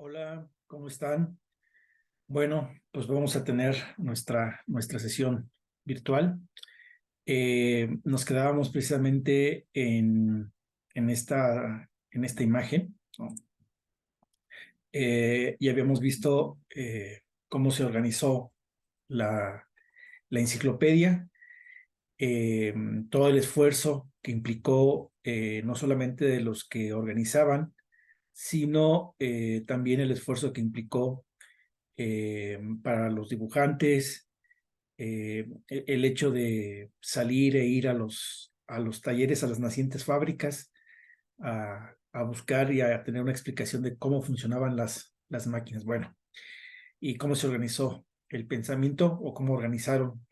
Hola, ¿cómo están? Bueno, pues vamos a tener nuestra sesión virtual. Nos quedábamos precisamente en esta imagen, ¿no? Y habíamos visto cómo se organizó la, la enciclopedia, eh, todo el esfuerzo que implicó no solamente de los que organizaban, sino también el esfuerzo que implicó para los dibujantes, el hecho de salir e ir a los talleres, a las nacientes fábricas, a buscar y a tener una explicación de cómo funcionaban las máquinas. Bueno, y cómo se organizó el pensamiento o cómo organizaron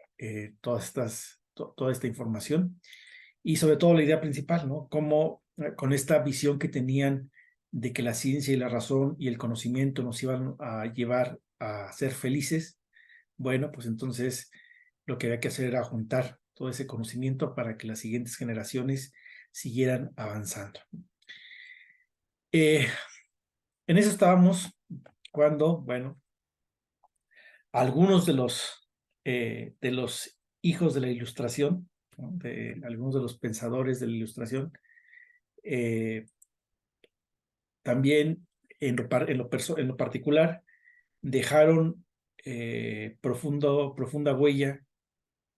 toda esta información. Y sobre todo la idea principal, ¿no? Cómo con esta visión que tenían de que la ciencia y la razón y el conocimiento nos iban a llevar a ser felices, bueno, pues entonces lo que había que hacer era juntar todo ese conocimiento para que las siguientes generaciones siguieran avanzando. Eh, en eso estábamos cuando, bueno, algunos de los hijos de la Ilustración, ¿no? De algunos de los pensadores de la Ilustración, eh, también en lo particular, dejaron profunda huella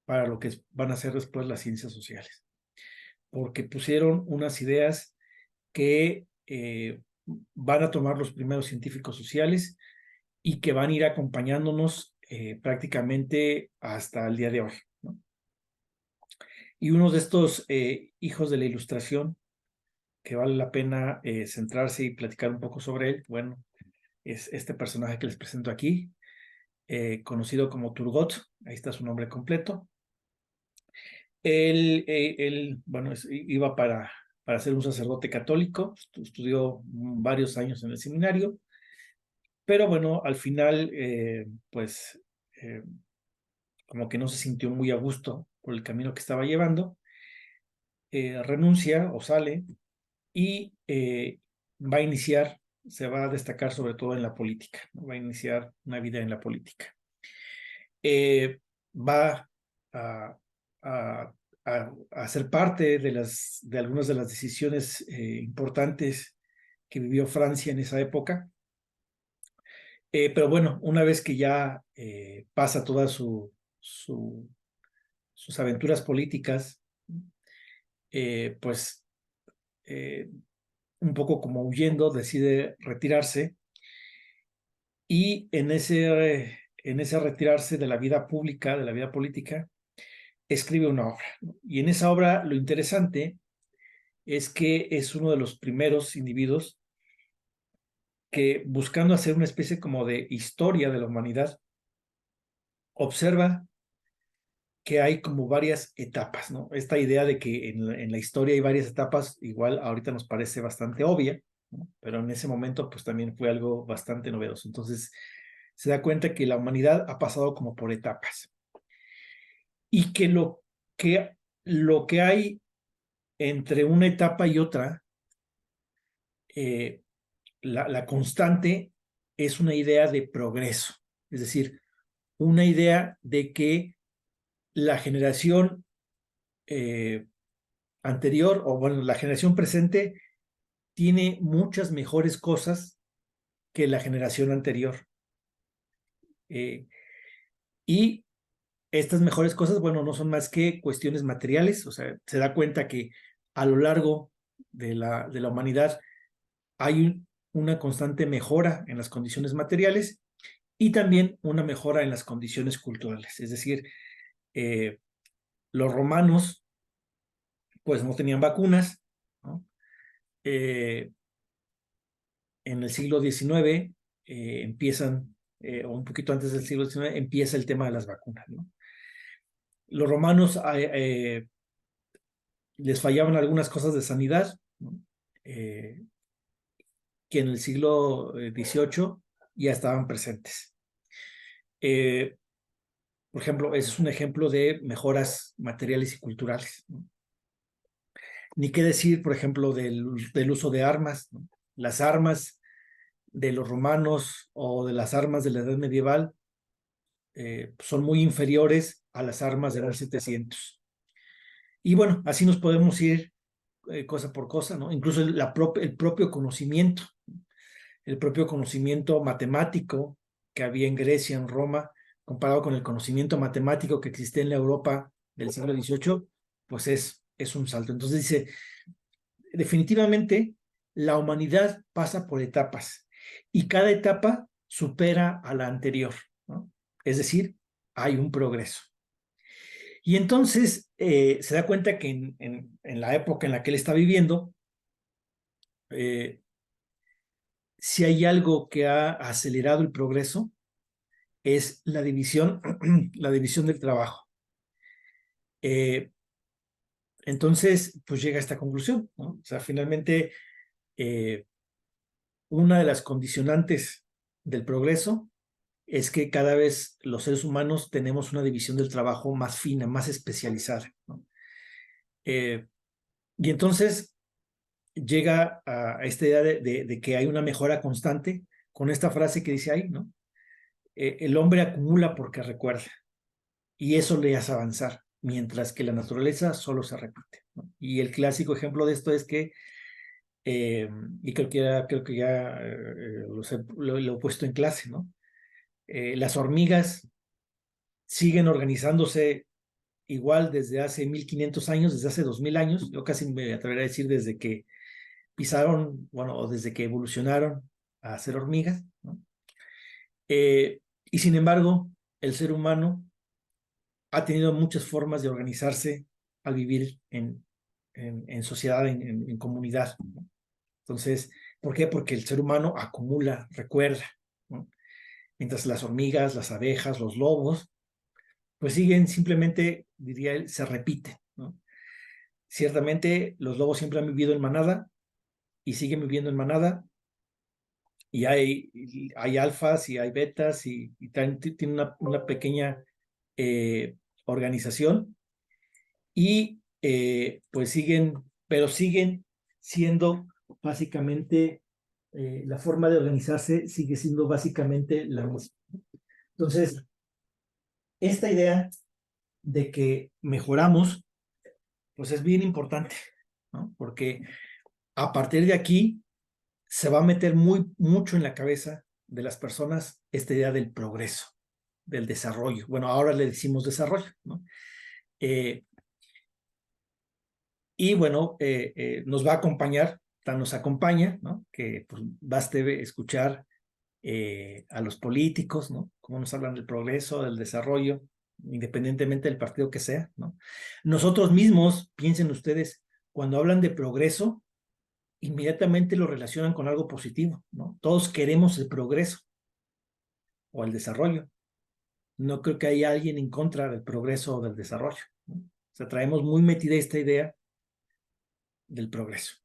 para lo que van a ser después las ciencias sociales, porque pusieron unas ideas que van a tomar los primeros científicos sociales y que van a ir acompañándonos prácticamente hasta el día de hoy, ¿no? Y uno de estos hijos de la Ilustración, que vale la pena centrarse y platicar un poco sobre él, bueno, es este personaje que les presento aquí, conocido como Turgot. Ahí está su nombre completo. Él bueno, iba para ser un sacerdote católico, estudió varios años en el seminario, pero bueno, al final, pues, como que no se sintió muy a gusto por el camino que estaba llevando, renuncia o sale y se va a destacar sobre todo en la política, ¿no? Va a iniciar una vida en la política. Va a, a, a ser parte de algunas de las decisiones importantes que vivió Francia en esa época. Pero bueno, una vez que ya pasa todas sus aventuras políticas, pues eh, un poco como huyendo, decide retirarse y en ese retirarse de la vida pública, de la vida política, escribe una obra, ¿no? Y en esa obra lo interesante es que es uno de los primeros individuos que, buscando hacer una especie como de historia de la humanidad, observa que hay como varias etapas, ¿no? Esta idea de que en la historia hay varias etapas, igual ahorita nos parece bastante obvia, ¿no? Pero en ese momento pues también fue algo bastante novedoso. Entonces se da cuenta que la humanidad ha pasado como por etapas y que lo que hay entre una etapa y otra, eh, la constante es una idea de progreso, es decir, una idea de que la generación eh, anterior, o bueno, la generación presente tiene muchas mejores cosas que la generación anterior. Eh, y estas mejores cosas, bueno, no son más que cuestiones materiales, o sea, se da cuenta que a lo largo de la humanidad hay una constante mejora en las condiciones materiales y también una mejora en las condiciones culturales. Es decir, eh, los romanos pues no tenían vacunas, ¿no? Eh, en el siglo XIX o un poquito antes del siglo XIX, empieza el tema de las vacunas, ¿no? Los romanos les fallaban algunas cosas de sanidad, ¿no? eh, que en el siglo XVIII ya estaban presentes. Eh, por ejemplo, ese es un ejemplo de mejoras materiales y culturales, ¿no? Ni qué decir, por ejemplo, del uso de armas, ¿no? Las armas de los romanos o de las armas de la Edad Medieval son muy inferiores a las armas de 1700. Y bueno, así nos podemos ir cosa por cosa, ¿no? Incluso el propio conocimiento matemático que había en Grecia, en Roma, comparado con el conocimiento matemático que existía en la Europa del siglo XVIII, pues es un salto. Entonces dice, definitivamente la humanidad pasa por etapas y cada etapa supera a la anterior, ¿no? Es decir, hay un progreso. Y entonces se da cuenta que en la época en la que él está viviendo, si hay algo que ha acelerado el progreso, es la división, la división del trabajo. Entonces, pues llega a esta conclusión, ¿no? O sea, finalmente, una de las condicionantes del progreso es que cada vez los seres humanos tenemos una división del trabajo más fina, más especializada, ¿no? Y entonces llega a esta idea de que hay una mejora constante con esta frase que dice ahí, ¿no? El hombre acumula porque recuerda y eso le hace avanzar, mientras que la naturaleza solo se repite, ¿no? Y el clásico ejemplo de esto es que, y creo que ya lo he puesto en clase, ¿no? Las hormigas siguen organizándose igual desde hace 1500 años, desde hace 2000 años, yo casi me atrevería a decir desde que pisaron, bueno, o desde que evolucionaron a ser hormigas, ¿no? Y sin embargo, el ser humano ha tenido muchas formas de organizarse al vivir en sociedad, en comunidad, ¿no? Entonces, ¿por qué? Porque el ser humano acumula, recuerda, ¿no? Mientras las hormigas, las abejas, los lobos, pues siguen simplemente, diría él, se repiten, ¿no? Ciertamente, los lobos siempre han vivido en manada y siguen viviendo en manada, y hay alfas y hay betas y tienen una pequeña organización y pues siguen siendo básicamente, la forma de organizarse sigue siendo básicamente la misma. Entonces, esta idea de que mejoramos, pues es bien importante, ¿no? Porque a partir de aquí se va a meter mucho en la cabeza de las personas esta idea del progreso, del desarrollo. Bueno, ahora le decimos desarrollo, ¿no? Y bueno, nos va a acompañar, nos acompaña, ¿no? Que pues, baste escuchar a los políticos, ¿no? Cómo nos hablan del progreso, del desarrollo, independientemente del partido que sea, ¿no? Nosotros mismos, piensen ustedes, cuando hablan de progreso, inmediatamente lo relacionan con algo positivo, ¿no? Todos queremos el progreso o el desarrollo. No creo que haya alguien en contra del progreso o del desarrollo, ¿no? O sea, traemos muy metida esta idea del progreso.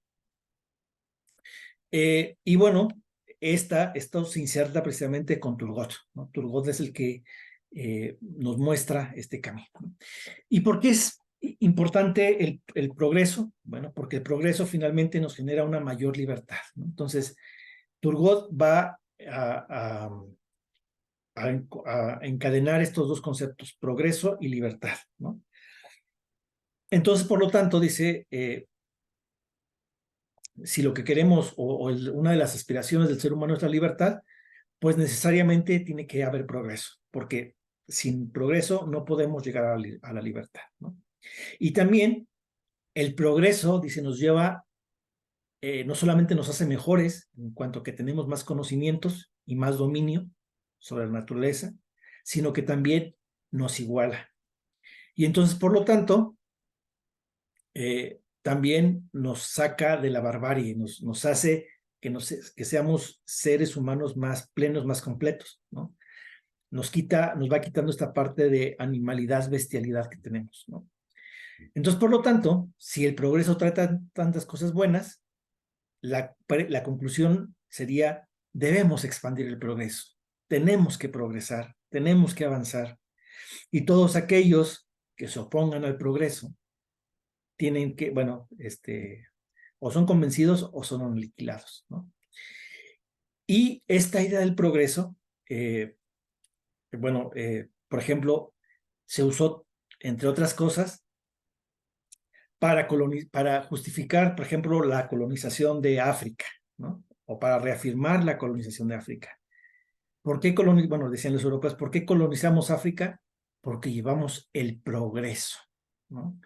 Y bueno, esto se inserta precisamente con Turgot, ¿no? Turgot es el que nos muestra este camino, ¿no? ¿Y por qué es importante el progreso? Bueno, porque el progreso finalmente nos genera una mayor libertad, ¿no? Entonces, Turgot va a encadenar estos dos conceptos, progreso y libertad, ¿no? Entonces, por lo tanto, dice, si lo que queremos una de las aspiraciones del ser humano es la libertad, pues necesariamente tiene que haber progreso, porque sin progreso no podemos llegar a la libertad, ¿no? Y también el progreso, dice, nos lleva, no solamente nos hace mejores en cuanto que tenemos más conocimientos y más dominio sobre la naturaleza, sino que también nos iguala. Y entonces, por lo tanto, también nos saca de la barbarie, nos hace que seamos seres humanos más plenos, más completos, ¿no? Nos va quitando esta parte de animalidad, bestialidad que tenemos, ¿no? Entonces, por lo tanto, si el progreso trae tantas cosas buenas, la conclusión sería, debemos expandir el progreso, tenemos que progresar, tenemos que avanzar, y todos aquellos que se opongan al progreso tienen que, bueno, o son convencidos o son aniquilados, ¿no? Y esta idea del progreso, bueno, por ejemplo, se usó, entre otras cosas, para justificar, por ejemplo, la colonización de África, ¿no? O para reafirmar la colonización de África. ¿Por qué bueno, decían los europeos, ¿por qué colonizamos África? Porque llevamos el progreso, ¿no?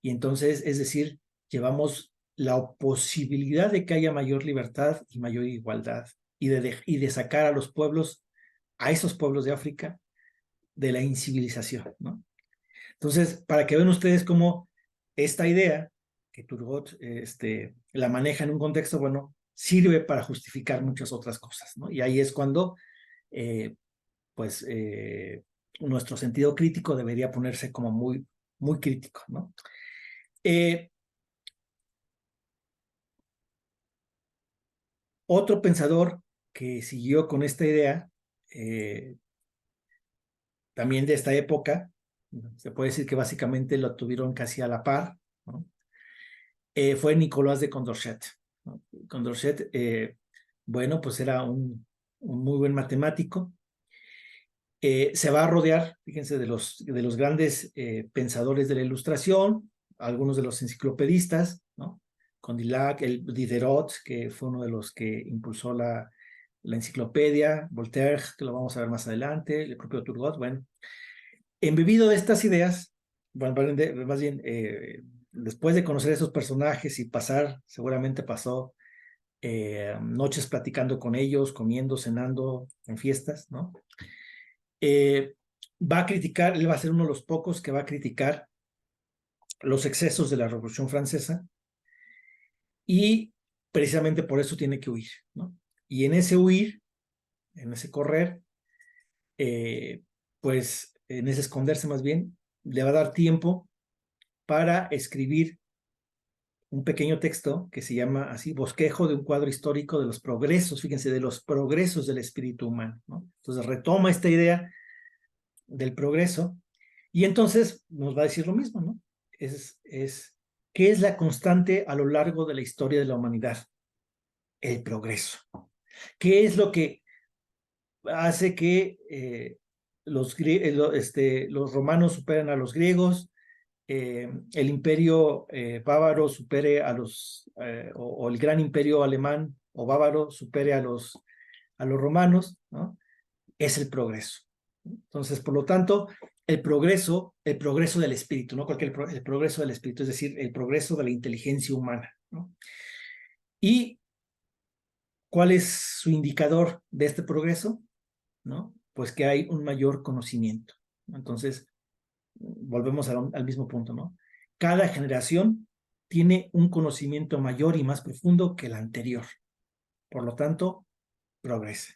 Y entonces, es decir, llevamos la posibilidad de que haya mayor libertad y mayor igualdad y de sacar a los pueblos, a esos pueblos de África, de la incivilización, ¿no? Entonces, para que vean ustedes cómo esta idea que Turgot la maneja en un contexto, bueno, sirve para justificar muchas otras cosas, ¿no? Y ahí es cuando, eh, pues, nuestro sentido crítico debería ponerse como muy, muy crítico, ¿no? Otro pensador que siguió con esta idea, también de esta época, se puede decir que básicamente lo tuvieron casi a la par, ¿no? Fue Nicolás de Condorcet, ¿no? Condorcet, bueno, pues era un muy buen matemático. Se va a rodear, fíjense, de los grandes pensadores de la Ilustración, algunos de los enciclopedistas, ¿no? Condillac, el Diderot, que fue uno de los que impulsó la enciclopedia, Voltaire, que lo vamos a ver más adelante, el propio Turgot. Bueno, embebido de estas ideas, bueno, más bien, después de conocer a esos personajes y pasar, seguramente pasó noches platicando con ellos, comiendo, cenando en fiestas, ¿no? Eh, Va a criticar, él va a ser uno de los pocos que va a criticar los excesos de la Revolución Francesa y precisamente por eso tiene que huir, ¿no? Y en ese huir, en ese correr, pues en ese esconderse más bien, le va a dar tiempo para escribir un pequeño texto que se llama así, Bosquejo de un cuadro histórico de los progresos, fíjense, de los progresos del espíritu humano, ¿no? Entonces retoma esta idea del progreso y entonces nos va a decir lo mismo, ¿no? ¿Qué es la constante a lo largo de la historia de la humanidad? El progreso. ¿Qué es lo que hace que los romanos superen a los griegos, el imperio bávaro supere o el gran imperio alemán o bávaro supere a los romanos, ¿no? Es el progreso. Entonces, por lo tanto, el progreso del espíritu, no el progreso del espíritu, es decir, el progreso de la inteligencia humana, ¿no? ¿Y cuál es su indicador de este progreso? ¿No? Pues que hay un mayor conocimiento. Entonces, volvemos al mismo punto, ¿no? Cada generación tiene un conocimiento mayor y más profundo que la anterior. Por lo tanto, progresa.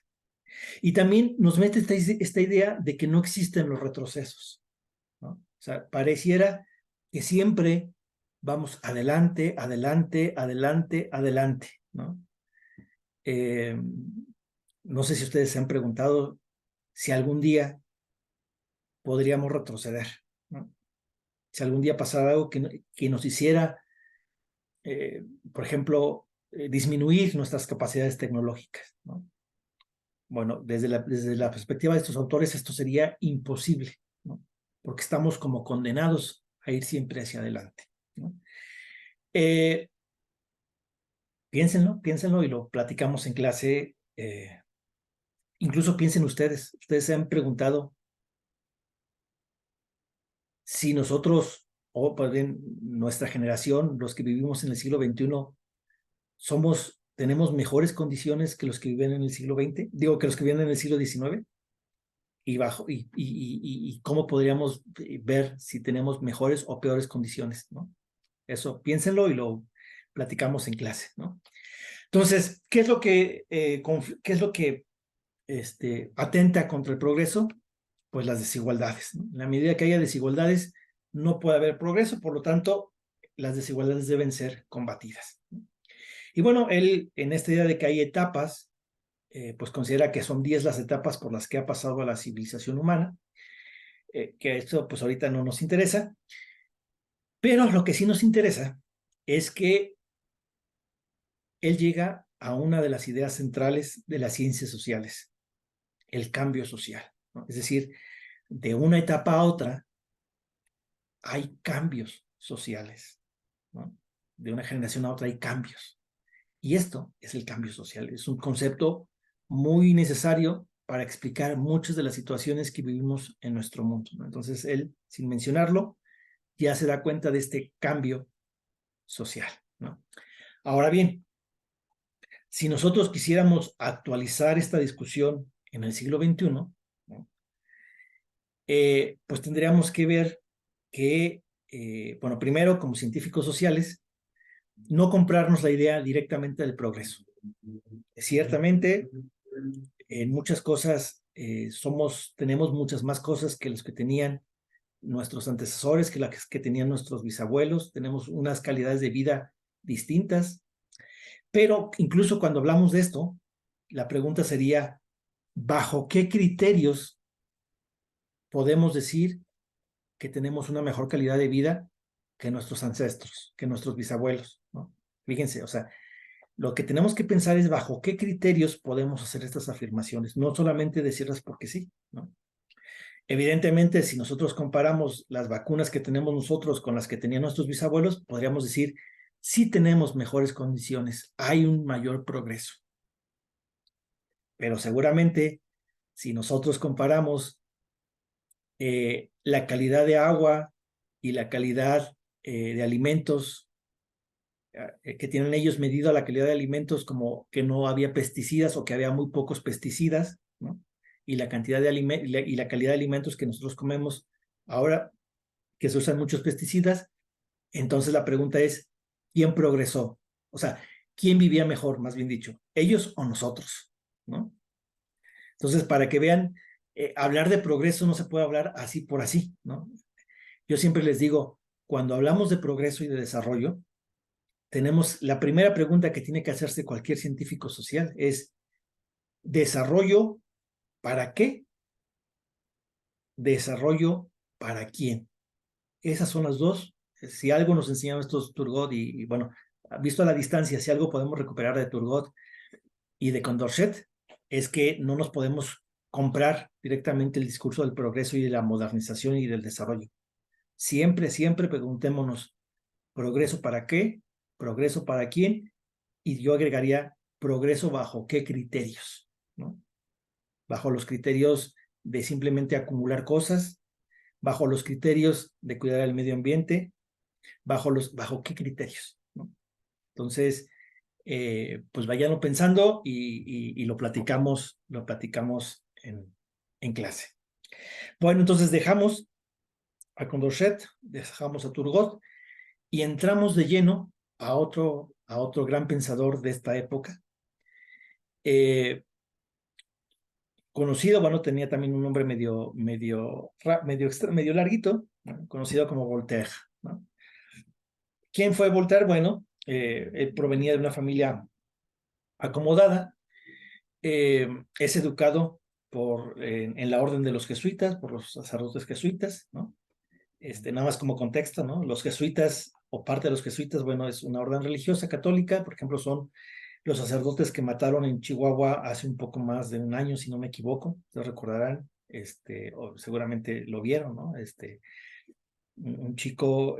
Y también nos mete esta idea de que no existen los retrocesos, ¿no? O sea, pareciera que siempre vamos adelante, adelante, adelante, adelante, ¿no? Eh, no sé si ustedes se han preguntado si algún día podríamos retroceder, ¿no? Si algún día pasara algo que nos hiciera, por ejemplo, disminuir nuestras capacidades tecnológicas, ¿no? Bueno, desde la perspectiva de estos autores, esto sería imposible, ¿no? Porque estamos como condenados a ir siempre hacia adelante, ¿no? Eh, piénsenlo y lo platicamos en clase. Incluso piensen ustedes se han preguntado si nosotros, o pues bien nuestra generación, los que vivimos en el siglo XXI, tenemos mejores condiciones que los que viven en el siglo XX, digo que los que viven en el siglo XIX, y cómo podríamos ver si tenemos mejores o peores condiciones, ¿no? Eso, piénsenlo y lo platicamos en clase, ¿no? Entonces, ¿qué es lo que atenta contra el progreso? Pues las desigualdades, ¿no? En la medida que haya desigualdades, no puede haber progreso, por lo tanto, las desigualdades deben ser combatidas, ¿no? Y bueno, él, en esta idea de que hay etapas, pues considera que son 10 las etapas por las que ha pasado a la civilización humana, que esto pues ahorita no nos interesa, pero lo que sí nos interesa es que él llega a una de las ideas centrales de las ciencias sociales, el cambio social, ¿no? Es decir, de una etapa a otra hay cambios sociales, ¿no? De una generación a otra hay cambios. Y esto es el cambio social. Es un concepto muy necesario para explicar muchas de las situaciones que vivimos en nuestro mundo, ¿no? Entonces, él, sin mencionarlo, ya se da cuenta de este cambio social, ¿no? Ahora bien, si nosotros quisiéramos actualizar esta discusión en el siglo XXI, ¿no? Pues tendríamos que ver que, bueno, primero, como científicos sociales, no comprarnos la idea directamente del progreso. Ciertamente, en muchas cosas tenemos muchas más cosas que los que tenían nuestros antecesores, que las que tenían nuestros bisabuelos, tenemos unas calidades de vida distintas, pero incluso cuando hablamos de esto, la pregunta sería, ¿bajo qué criterios podemos decir que tenemos una mejor calidad de vida que nuestros ancestros, que nuestros bisabuelos, ¿no? Fíjense, o sea, lo que tenemos que pensar es bajo qué criterios podemos hacer estas afirmaciones, no solamente decirlas porque sí, ¿no? Evidentemente, si nosotros comparamos las vacunas que tenemos nosotros con las que tenían nuestros bisabuelos, podríamos decir, sí tenemos mejores condiciones, hay un mayor progreso. Pero seguramente, si nosotros comparamos la calidad de agua y la calidad de alimentos que tienen ellos medido la calidad de alimentos como que no había pesticidas o que había muy pocos pesticidas, ¿no? Y la cantidad de y la calidad de alimentos que nosotros comemos ahora, que se usan muchos pesticidas, entonces la pregunta es, ¿quién progresó? O sea, ¿quién vivía mejor, más bien dicho? ¿Ellos o nosotros? ¿No? Entonces, para que vean, hablar de progreso no se puede hablar así por así, ¿no? Yo siempre les digo, cuando hablamos de progreso y de desarrollo, tenemos la primera pregunta que tiene que hacerse cualquier científico social es, ¿desarrollo para qué? ¿Desarrollo para quién? Esas son las dos. Si algo nos enseñaron estos Turgot bueno, visto a la distancia, si algo podemos recuperar de Turgot y de Condorcet, es que no nos podemos comprar directamente el discurso del progreso y de la modernización y del desarrollo. Siempre, siempre preguntémonos, ¿progreso para qué? ¿Progreso para quién? Y yo agregaría progreso bajo qué criterios, ¿no? Bajo los criterios de simplemente acumular cosas, bajo los criterios de cuidar el medio ambiente, bajo qué criterios, ¿no? Entonces, pues vayanlo pensando y lo platicamos en clase. Bueno, entonces dejamos a Condorcet, dejamos a Turgot y entramos de lleno a otro gran pensador de esta época, conocido, bueno, tenía también un nombre medio larguito, ¿no? Conocido como Voltaire, ¿no? ¿Quién fue Voltaire? Bueno, él provenía de una familia acomodada, es educado en la orden de los jesuitas, por los sacerdotes jesuitas, ¿no? Nada más como contexto, ¿no? Los jesuitas, o parte de los jesuitas, bueno, es una orden religiosa católica, por ejemplo, son los sacerdotes que mataron en Chihuahua hace un poco más de un año, si no me equivoco, ustedes recordarán, o seguramente lo vieron, ¿no? Un chico,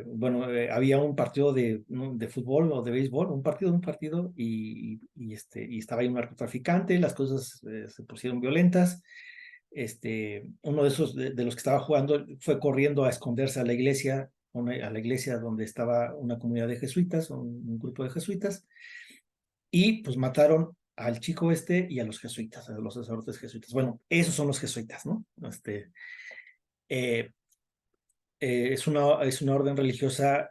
bueno, había un partido de fútbol o de béisbol, un partido, y estaba ahí un narcotraficante, las cosas se pusieron violentas, uno de esos, de los que estaba jugando, fue corriendo a esconderse a la iglesia, a la iglesia donde estaba una comunidad de jesuitas, un grupo de jesuitas, y pues mataron al chico y a los jesuitas, a los sacerdotes jesuitas. Bueno, esos son los jesuitas, ¿no? Eh, es una orden religiosa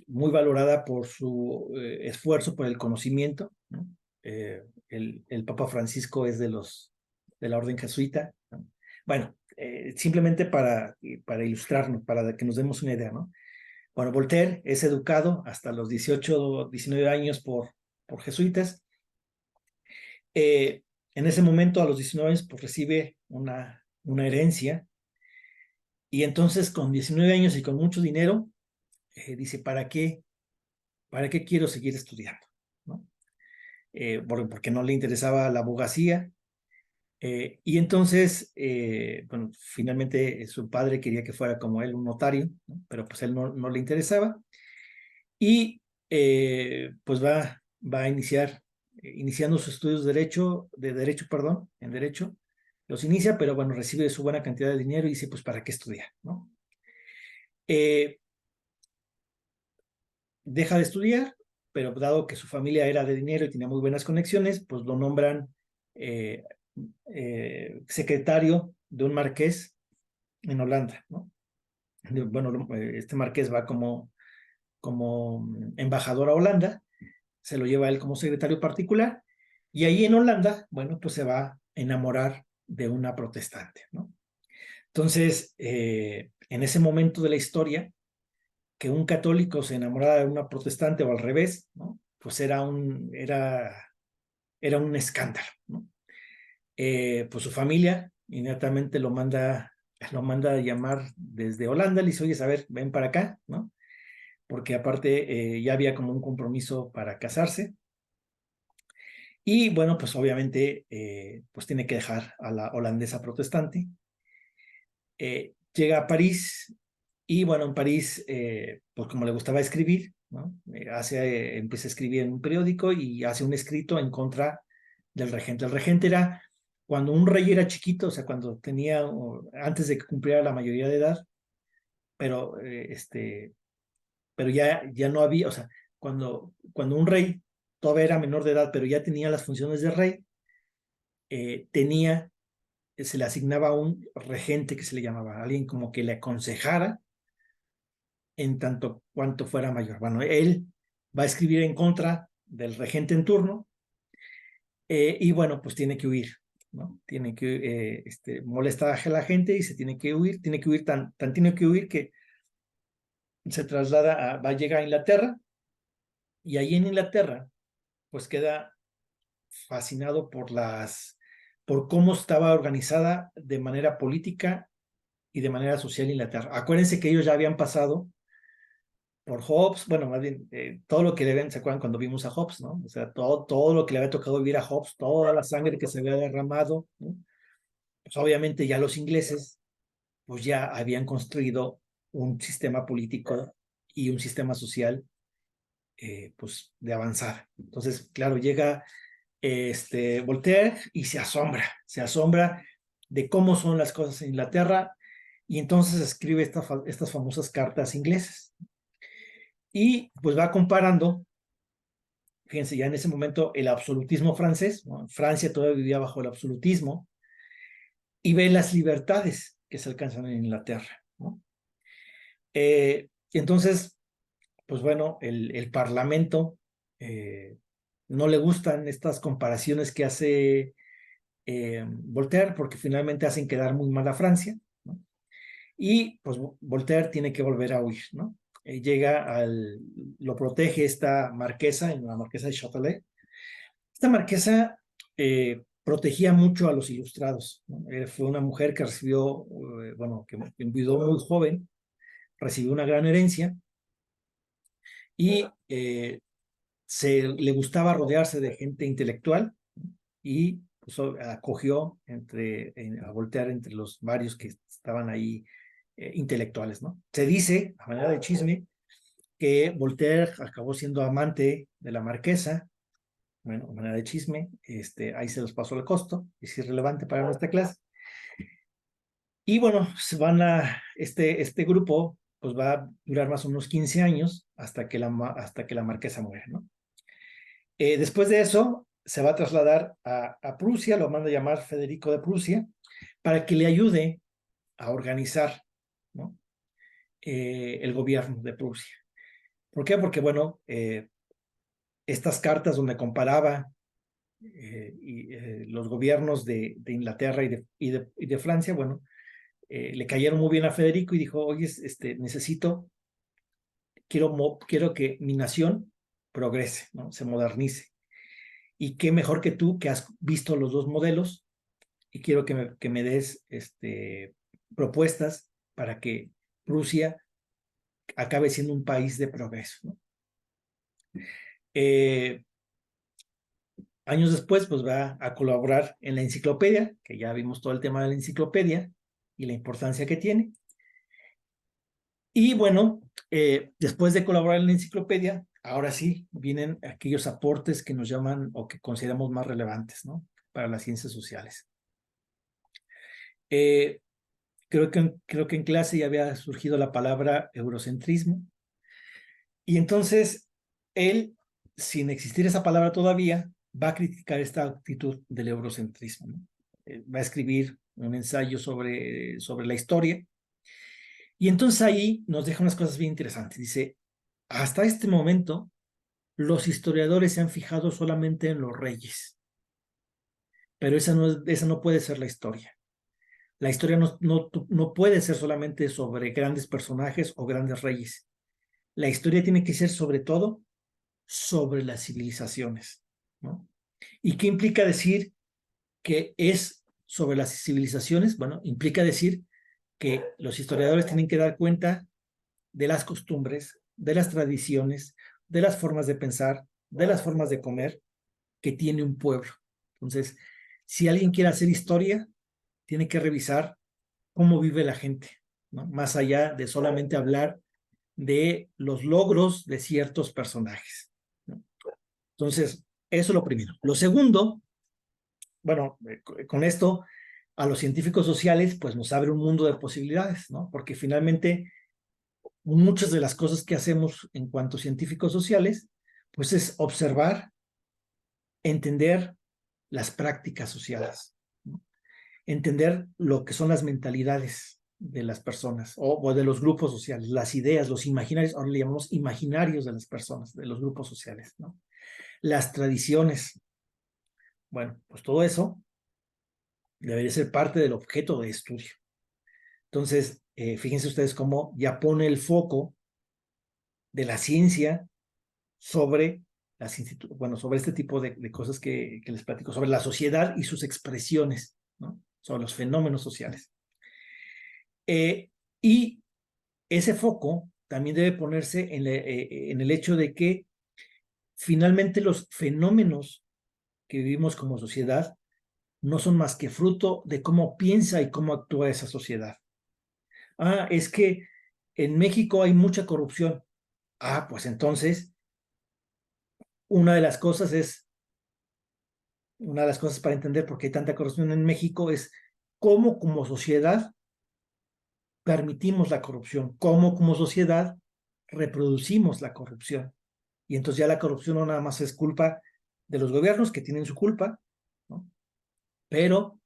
muy valorada por su esfuerzo por el conocimiento, ¿no? El Papa Francisco es de la orden jesuita, ¿no? Bueno, simplemente para ilustrarnos, para que nos demos una idea, ¿no? Bueno, Voltaire es educado hasta los 18, 19 años por jesuitas. En ese momento, a los 19 años, pues recibe una herencia y entonces con 19 años y con mucho dinero, dice, ¿para qué quiero seguir estudiando? ¿No? porque no le interesaba la abogacía. Y entonces, bueno, finalmente su padre quería que fuera como él, un notario, ¿no? Pero pues él no le interesaba. Y pues va a iniciando sus estudios de derecho, perdón, en derecho. Los inicia, pero bueno, recibe su buena cantidad de dinero y dice, pues, ¿para qué estudiar, no? Eh, Deja de estudiar, pero dado que su familia era de dinero y tenía muy buenas conexiones, pues lo nombran eh, secretario de un marqués en Holanda, ¿no? Bueno, este marqués va como embajador a Holanda, se lo lleva a él como secretario particular, y ahí en Holanda, bueno, pues se va a enamorar de una protestante, ¿no? Entonces, en ese momento de la historia, que un católico se enamorara de una protestante o al revés, ¿no? Pues era un escándalo, ¿no? Pues su familia inmediatamente lo manda a llamar desde Holanda, le dice, oye, a ver, ven para acá, ¿no? Porque aparte ya había como un compromiso para casarse. Y bueno, pues obviamente pues tiene que dejar a la holandesa protestante. Llega a París y bueno, en París, pues como le gustaba escribir, ¿no? Empieza a escribir en un periódico y hace un escrito en contra del regente. El regente era cuando un rey era chiquito, o sea, cuando tenía, antes de que cumpliera la mayoría de edad, pero, pero ya no había, o sea, cuando un rey todavía era menor de edad, pero ya tenía las funciones de rey, se le asignaba un regente que se le llamaba, alguien como que le aconsejara en tanto cuanto fuera mayor. Bueno, él va a escribir en contra del regente en turno y bueno, pues tiene que huir, ¿no? Tiene que, molesta a la gente y se tiene que huir tan tiene que huir que se traslada, va a llegar a Inglaterra y ahí en Inglaterra, pues queda fascinado por cómo estaba organizada de manera política y de manera social Inglaterra. Acuérdense que ellos ya habían pasado por Hobbes, bueno, más bien, todo lo que le ven, ¿se acuerdan cuando vimos a Hobbes, no? O sea, todo lo que le había tocado vivir a Hobbes, toda la sangre que se había derramado, ¿no? Pues obviamente ya los ingleses, pues ya habían construido un sistema político y un sistema social, pues de avanzada. Entonces, claro, llega Voltaire y se asombra de cómo son las cosas en Inglaterra y entonces escribe estas famosas cartas inglesas. Y pues va comparando, fíjense, ya en ese momento el absolutismo francés, ¿no? Francia todavía vivía bajo el absolutismo, y ve las libertades que se alcanzan en Inglaterra, ¿no? Entonces, pues bueno, el Parlamento no le gustan estas comparaciones que hace Voltaire, porque finalmente hacen quedar muy mal a Francia, ¿no? Y pues Voltaire tiene que volver a huir, ¿no? Lo protege esta marquesa, en la marquesa de Châtelet. Esta marquesa protegía mucho a los ilustrados, ¿no? Fue una mujer que recibió, bueno, que enviudó muy joven, recibió una gran herencia y le gustaba rodearse de gente intelectual y pues, acogió a Voltaire entre los varios que estaban ahí intelectuales, ¿no? Se dice, a manera de chisme, que Voltaire acabó siendo amante de la marquesa. Bueno, a manera de chisme, ahí se los pasó al costo, es irrelevante para nuestra clase. Y bueno, este grupo pues va a durar más o menos 15 años hasta que la marquesa muere, ¿no? Después de eso, se va a trasladar a Prusia, lo manda a llamar Federico de Prusia, para que le ayude a organizar, ¿no? El gobierno de Prusia. ¿Por qué? Porque, bueno, estas cartas donde comparaba los gobiernos de Inglaterra y de Francia, bueno, le cayeron muy bien a Federico y dijo, oye, quiero que mi nación progrese, ¿no? Se modernice. Y qué mejor que tú, que has visto los dos modelos, y quiero que me des propuestas para que Rusia acabe siendo un país de progreso, ¿no? Eh, Años después, pues va a colaborar en la enciclopedia, que ya vimos todo el tema de la enciclopedia y la importancia que tiene. Y bueno, después de colaborar en la enciclopedia, ahora sí vienen aquellos aportes que nos llaman o que consideramos más relevantes, ¿no? Para las ciencias sociales. Creo que en clase ya había surgido la palabra eurocentrismo. Y entonces él, sin existir esa palabra todavía, va a criticar esta actitud del eurocentrismo, ¿no? Va a escribir un ensayo sobre la historia. Y entonces ahí nos deja unas cosas bien interesantes. Dice, hasta este momento, los historiadores se han fijado solamente en los reyes, pero esa no puede ser la historia. La historia no puede ser solamente sobre grandes personajes o grandes reyes. La historia tiene que ser sobre todo sobre las civilizaciones, ¿no? ¿Y qué implica decir que es sobre las civilizaciones? Bueno, implica decir que los historiadores tienen que dar cuenta de las costumbres, de las tradiciones, de las formas de pensar, de las formas de comer que tiene un pueblo. Entonces, si alguien quiere hacer historia, tiene que revisar cómo vive la gente, ¿no? Más allá de solamente hablar de los logros de ciertos personajes, ¿no? Entonces, eso es lo primero. Lo segundo, bueno, con esto a los científicos sociales, pues nos abre un mundo de posibilidades, ¿no? Porque finalmente muchas de las cosas que hacemos en cuanto a científicos sociales, pues es observar, entender las prácticas sociales, ¿no? Entender lo que son las mentalidades de las personas o de los grupos sociales, las ideas, los imaginarios, ahora le llamamos imaginarios de las personas, de los grupos sociales, ¿no? Las tradiciones. Bueno, pues todo eso debería ser parte del objeto de estudio. Entonces, fíjense ustedes cómo ya pone el foco de la ciencia sobre bueno, sobre este tipo de cosas que les platico, sobre la sociedad y sus expresiones, ¿no? Sobre los fenómenos sociales. Y ese foco también debe ponerse en el hecho de que finalmente los fenómenos que vivimos como sociedad no son más que fruto de cómo piensa y cómo actúa esa sociedad. Ah, es que en México hay mucha corrupción. Ah, pues entonces, una de las cosas es, una de las cosas para entender por qué hay tanta corrupción en México es cómo como sociedad permitimos la corrupción, cómo como sociedad reproducimos la corrupción. Y entonces ya la corrupción no nada más es culpa de los gobiernos que tienen su culpa, ¿no? Pero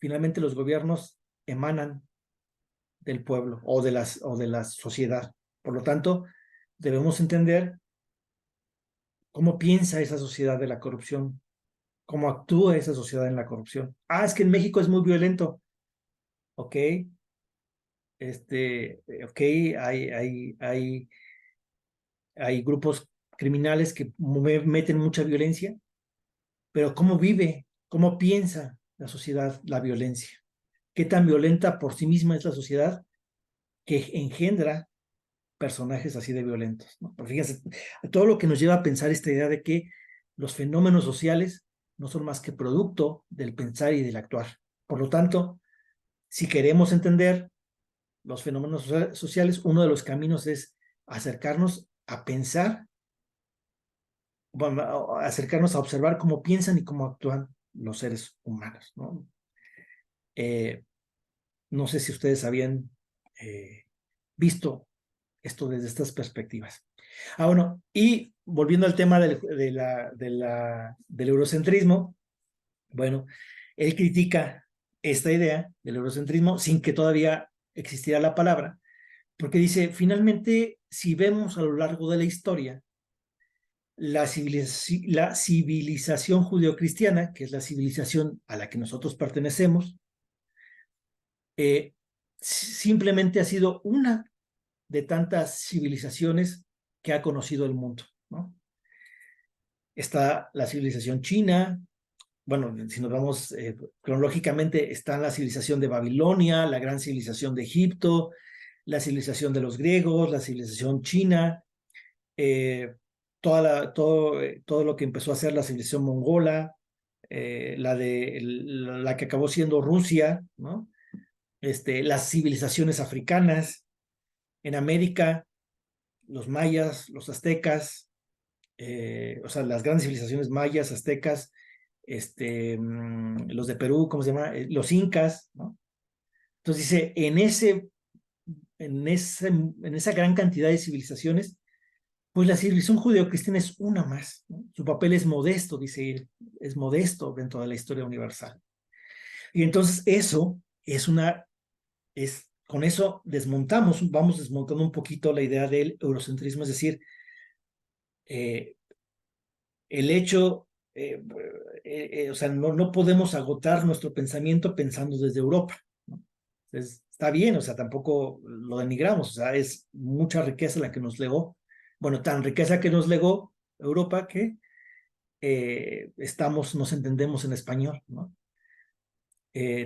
finalmente los gobiernos emanan del pueblo o de la sociedad. Por lo tanto, debemos entender cómo piensa esa sociedad de la corrupción, cómo actúa esa sociedad en la corrupción. Ah, es que en México es muy violento. Ok, ok, hay grupos criminales que meten mucha violencia, pero ¿cómo vive, cómo piensa la sociedad la violencia? ¿Qué tan violenta por sí misma es la sociedad que engendra personajes así de violentos, ¿no? Pero fíjense, todo lo que nos lleva a pensar esta idea de que los fenómenos sociales no son más que producto del pensar y del actuar. Por lo tanto, si queremos entender los fenómenos sociales, uno de los caminos es acercarnos a pensar, bueno, acercarnos a observar cómo piensan y cómo actúan los seres humanos, ¿no? No sé si ustedes habían visto esto desde estas perspectivas. Ah, bueno, y volviendo al tema del eurocentrismo, bueno, él critica esta idea del eurocentrismo sin que todavía existiera la palabra, porque dice, finalmente, si vemos a lo largo de la historia, la civilización judeocristiana, que es la civilización a la que nosotros pertenecemos, simplemente ha sido una de tantas civilizaciones que ha conocido el mundo, ¿no? Está la civilización china, bueno, si nos vamos cronológicamente, está la civilización de Babilonia, la gran civilización de Egipto, la civilización de los griegos, la civilización china, todo lo que empezó a hacer la civilización mongola, la que acabó siendo Rusia, ¿no? Las civilizaciones africanas, en América, los mayas, los aztecas, o sea, las grandes civilizaciones mayas, aztecas, los de Perú, ¿cómo se llama? Los incas, ¿no? Entonces dice, en esa gran cantidad de civilizaciones, pues la civilización judeocristiana es una más, ¿no? Su papel es modesto, dice él, es modesto dentro de la historia universal. Y entonces eso con eso vamos desmontando un poquito la idea del eurocentrismo, es decir, eh, el hecho, o sea, no podemos agotar nuestro pensamiento pensando desde Europa, ¿no? Entonces, está bien, o sea, tampoco lo denigramos, o sea, es mucha riqueza la que nos legó, bueno, tan riqueza que nos legó Europa que nos entendemos en español, ¿no?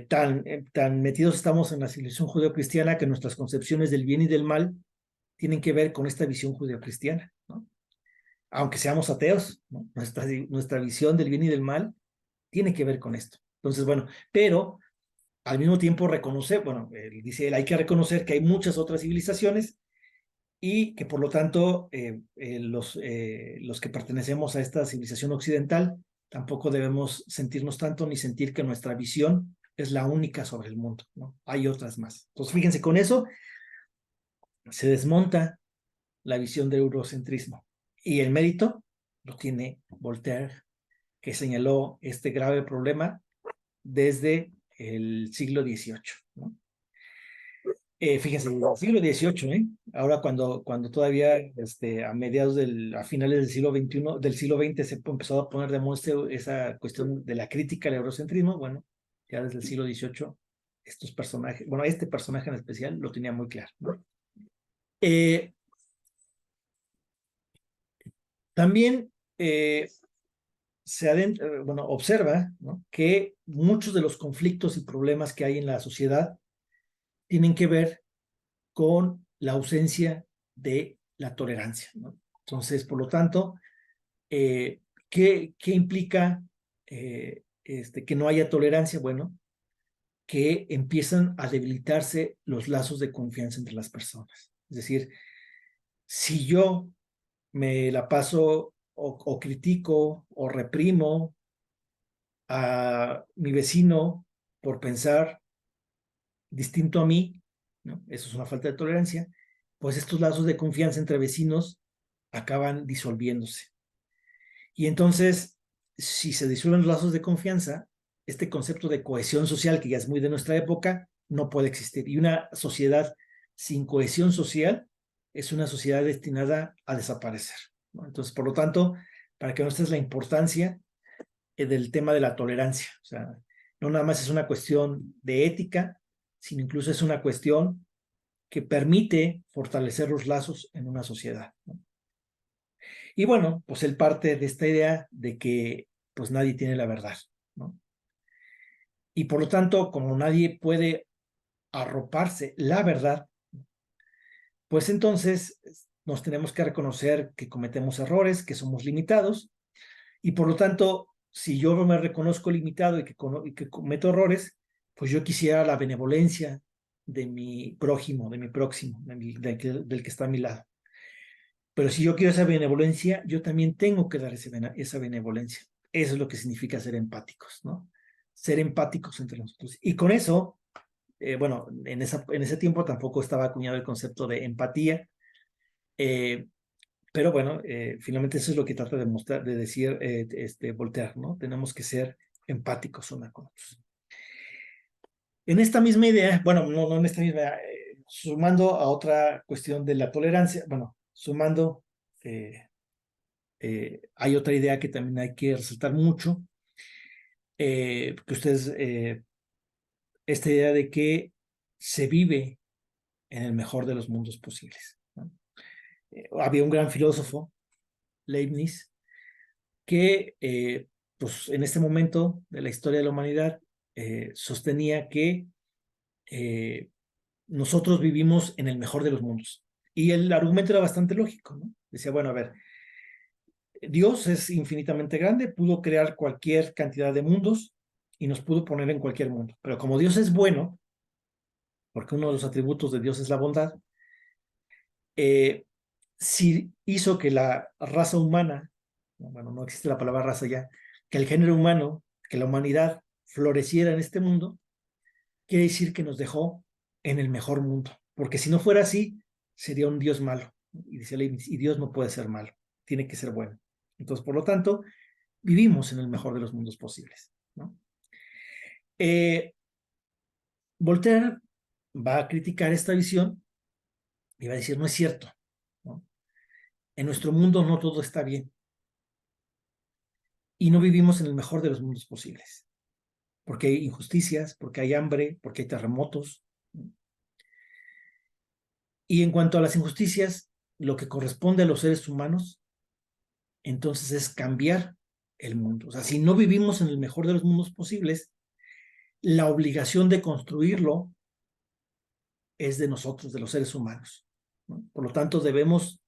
Tan metidos estamos en la civilización judeocristiana que nuestras concepciones del bien y del mal tienen que ver con esta visión judeocristiana, ¿no? Aunque seamos ateos, ¿no? Nuestra visión del bien y del mal tiene que ver con esto. Entonces, bueno, pero al mismo tiempo bueno, dice él, hay que reconocer que hay muchas otras civilizaciones y que por lo tanto los que pertenecemos a esta civilización occidental tampoco debemos sentirnos tanto ni sentir que nuestra visión es la única sobre el mundo, ¿no? Hay otras más. Entonces, fíjense, con eso se desmonta la visión del eurocentrismo. Y el mérito lo tiene Voltaire, que señaló este grave problema desde el siglo XVIII, ¿no? Fíjense, el siglo XVIII, ¿eh? Ahora cuando todavía a finales del siglo XXI, del siglo XX se empezó a poner de moda esa cuestión de la crítica al eurocentrismo, bueno, ya desde el siglo XVIII, estos personajes, bueno, este personaje en especial lo tenía muy claro, ¿no? Eh, También bueno, observa, ¿no?, que muchos de los conflictos y problemas que hay en la sociedad tienen que ver con la ausencia de la tolerancia, ¿no? Entonces, por lo tanto, ¿qué implica que no haya tolerancia? Bueno, que empiezan a debilitarse los lazos de confianza entre las personas. Es decir, si yo me la paso o critico o reprimo a mi vecino por pensar distinto a mí, ¿no? Eso es una falta de tolerancia, pues estos lazos de confianza entre vecinos acaban disolviéndose. Y entonces, si se disuelven los lazos de confianza, este concepto de cohesión social, que ya es muy de nuestra época, no puede existir. Y una sociedad sin cohesión social es una sociedad destinada a desaparecer, ¿no? Entonces, por lo tanto, para que no estés la importancia del tema de la tolerancia. O sea, no nada más es una cuestión de ética, sino incluso es una cuestión que permite fortalecer los lazos en una sociedad, ¿no? Y bueno, pues él parte de esta idea de que pues nadie tiene la verdad, ¿no? Y por lo tanto, como nadie puede arroparse la verdad, pues entonces nos tenemos que reconocer que cometemos errores, que somos limitados, y por lo tanto, si yo me reconozco limitado y que cometo errores, pues yo quisiera la benevolencia de mi prójimo, de mi próximo, del que está a mi lado. Pero si yo quiero esa benevolencia, yo también tengo que dar esa benevolencia. Eso es lo que significa ser empáticos, ¿no? Ser empáticos entre nosotros. Y con eso, bueno, en ese tiempo tampoco estaba acuñado el concepto de empatía, eh, pero bueno, finalmente eso es lo que trata de mostrar, de decir Voltaire, ¿no? Tenemos que ser empáticos unos con otros. En esta misma idea, bueno, no en esta misma, sumando a otra cuestión de la tolerancia, bueno, sumando, hay otra idea que también hay que resaltar mucho, que ustedes, esta idea de que se vive en el mejor de los mundos posibles, ¿no? Había un gran filósofo, Leibniz, que pues en este momento de la historia de la humanidad sostenía que nosotros vivimos en el mejor de los mundos. Y el argumento era bastante lógico, ¿no? Decía, bueno, a ver, Dios es infinitamente grande, pudo crear cualquier cantidad de mundos y nos pudo poner en cualquier mundo. Pero como Dios es bueno, porque uno de los atributos de Dios es la bondad, eh, si hizo que la raza humana, bueno, no existe la palabra raza ya, que el género humano, que la humanidad floreciera en este mundo, quiere decir que nos dejó en el mejor mundo. Porque si no fuera así, sería un Dios malo. Y dice y Dios no puede ser malo, tiene que ser bueno. Entonces, por lo tanto, vivimos en el mejor de los mundos posibles, ¿no? Voltaire va a criticar esta visión y va a decir, no es cierto, ¿no? En nuestro mundo no todo está bien y no vivimos en el mejor de los mundos posibles, porque hay injusticias, porque hay hambre, porque hay terremotos. Y en cuanto a las injusticias, lo que corresponde a los seres humanos, entonces es cambiar el mundo. O sea, si no vivimos en el mejor de los mundos posibles, la obligación de construirlo es de nosotros, de los seres humanos, ¿no? Por lo tanto, debemos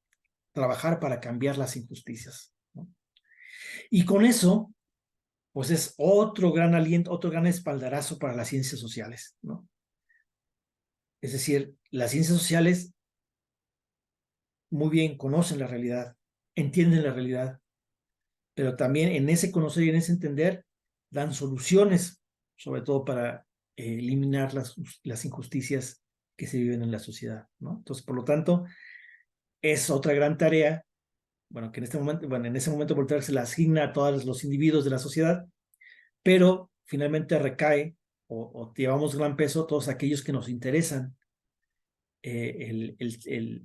trabajar para cambiar las injusticias, ¿no? Y con eso, pues es otro gran aliento, otro gran espaldarazo para las ciencias sociales, ¿no? Es decir, las ciencias sociales muy bien conocen la realidad, entienden la realidad, pero también en ese conocer y en ese entender dan soluciones, sobre todo para eliminar las injusticias que se viven en la sociedad, ¿no? Entonces, por lo tanto, es otra gran tarea, bueno, que en este momento, bueno, en ese momento Voltaire se la asigna a todos los individuos de la sociedad, pero finalmente recae o llevamos gran peso todos aquellos que nos interesan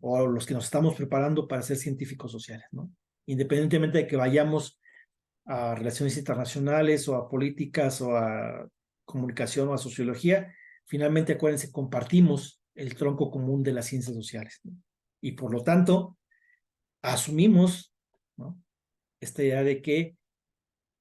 o los que nos estamos preparando para ser científicos sociales, ¿no? Independientemente de que vayamos a relaciones internacionales o a políticas o a comunicación o a sociología, finalmente acuérdense, compartimos el tronco común de las ciencias sociales, ¿no? Y por lo tanto, asumimos, ¿no?, esta idea de que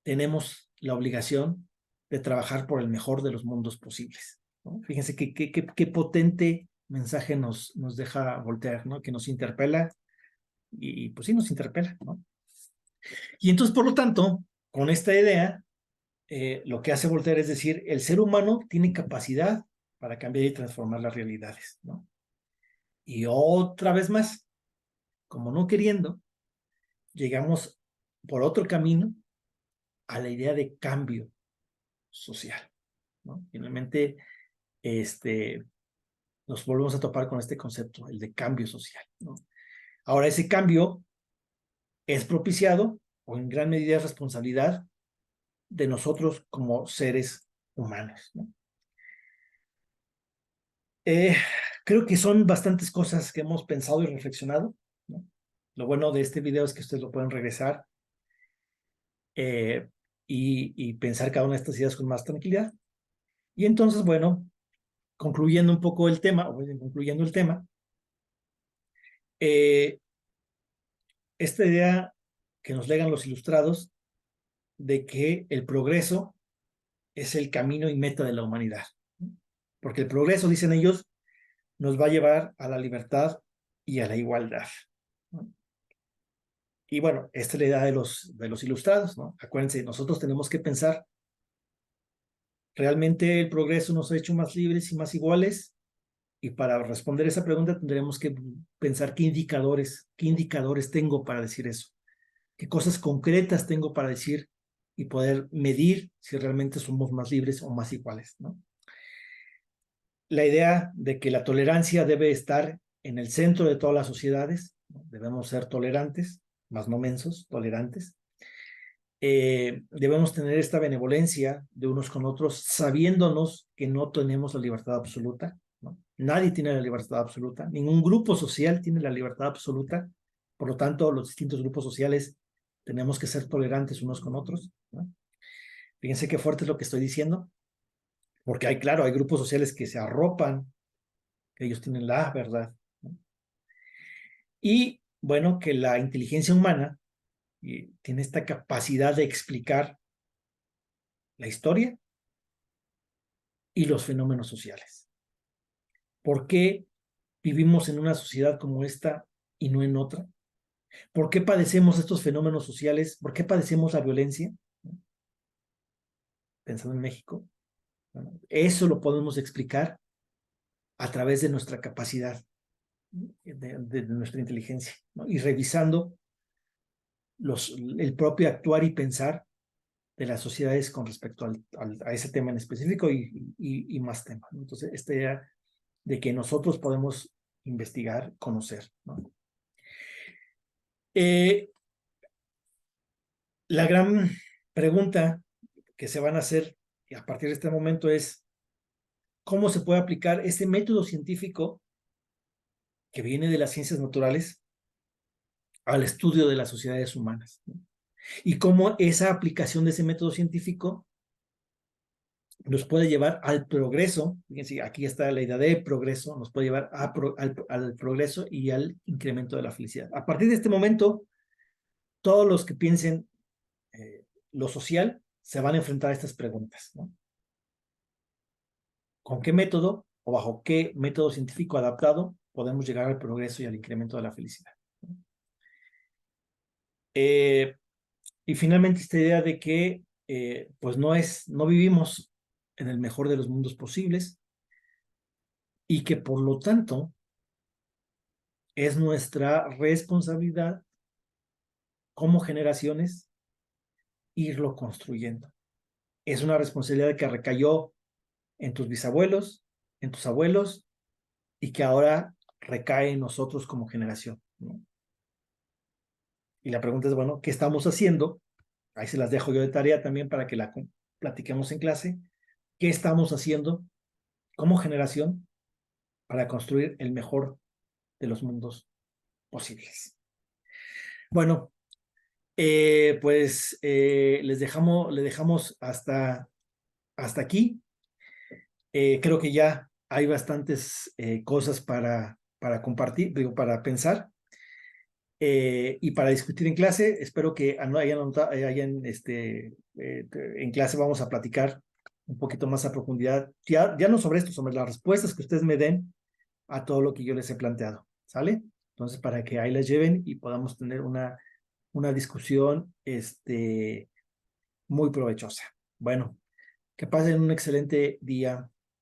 tenemos la obligación de trabajar por el mejor de los mundos posibles, ¿no? Fíjense qué potente mensaje nos deja Voltaire, ¿no? Que nos interpela y pues sí nos interpela, ¿no? Y entonces, por lo tanto, con esta idea, lo que hace Voltaire es decir, el ser humano tiene capacidad para cambiar y transformar las realidades, ¿no? Y otra vez más, como no queriendo, llegamos por otro camino a la idea de cambio social, ¿no? Finalmente, nos volvemos a topar con este concepto, el de cambio social, ¿no? Ahora, ese cambio es propiciado o en gran medida es responsabilidad de nosotros como seres humanos, ¿no? Eh, Creo que son bastantes cosas que hemos pensado y reflexionado, ¿no? Lo bueno de este video es que ustedes lo pueden regresar y pensar cada una de estas ideas con más tranquilidad. Y entonces, bueno, concluyendo un poco el tema, o concluyendo el tema, eh, esta idea que nos legan los ilustrados de que el progreso es el camino y meta de la humanidad, ¿no? Porque el progreso, dicen ellos, nos va a llevar a la libertad y a la igualdad, ¿no? Y bueno, esta es la idea de los ilustrados, ¿no? Acuérdense, nosotros tenemos que pensar, ¿realmente el progreso nos ha hecho más libres y más iguales? Y para responder esa pregunta tendremos que pensar qué indicadores tengo para decir eso, qué cosas concretas tengo para decir y poder medir si realmente somos más libres o más iguales, ¿no? La idea de que la tolerancia debe estar en el centro de todas las sociedades, ¿no? Debemos ser tolerantes, más no mensos, tolerantes. Debemos tener esta benevolencia de unos con otros, sabiéndonos que no tenemos la libertad absoluta, ¿no? Nadie tiene la libertad absoluta, ningún grupo social tiene la libertad absoluta, por lo tanto, los distintos grupos sociales tenemos que ser tolerantes unos con otros, ¿no? Fíjense qué fuerte es lo que estoy diciendo, porque hay, claro, hay grupos sociales que se arropan, que ellos tienen la verdad, ¿no? Y bueno, que la inteligencia humana tiene esta capacidad de explicar la historia y los fenómenos sociales. ¿Por qué vivimos en una sociedad como esta y no en otra? ¿Por qué padecemos estos fenómenos sociales? ¿Por qué padecemos la violencia? Pensando en México. Bueno, eso lo podemos explicar a través de nuestra capacidad, de nuestra inteligencia, ¿no? Y revisando el propio actuar y pensar de las sociedades con respecto a ese tema en específico y más temas, ¿no? Entonces, esta idea de que nosotros podemos investigar, conocer, ¿no? La gran pregunta que se van a hacer a partir de este momento es cómo se puede aplicar ese método científico que viene de las ciencias naturales al estudio de las sociedades humanas, ¿no? Y cómo esa aplicación de ese método científico nos puede llevar al progreso. Fíjense, aquí está la idea de progreso, nos puede llevar al progreso y al incremento de la felicidad. A partir de este momento, todos los que piensen lo social se van a enfrentar a estas preguntas, ¿no? ¿Con qué método o bajo qué método científico adaptado podemos llegar al progreso y al incremento de la felicidad? Eh, y finalmente esta idea de que pues no vivimos en el mejor de los mundos posibles y que por lo tanto es nuestra responsabilidad como generaciones irlo construyendo. Es una responsabilidad que recayó en tus bisabuelos, en tus abuelos y que ahora recae en nosotros como generación, ¿no? Y la pregunta es, bueno, ¿qué estamos haciendo? Ahí se las dejo yo de tarea también para que la platiquemos en clase. ¿Qué estamos haciendo como generación para construir el mejor de los mundos posibles? Bueno, pues le dejamos hasta aquí. Creo que ya hay bastantes cosas para compartir, digo, para pensar y para discutir en clase. Espero que en clase vamos a platicar un poquito más a profundidad, ya no sobre esto, sobre las respuestas que ustedes me den a todo lo que yo les he planteado, ¿sale? Entonces, para que ahí las lleven y podamos tener una discusión muy provechosa. Bueno, que pasen un excelente día.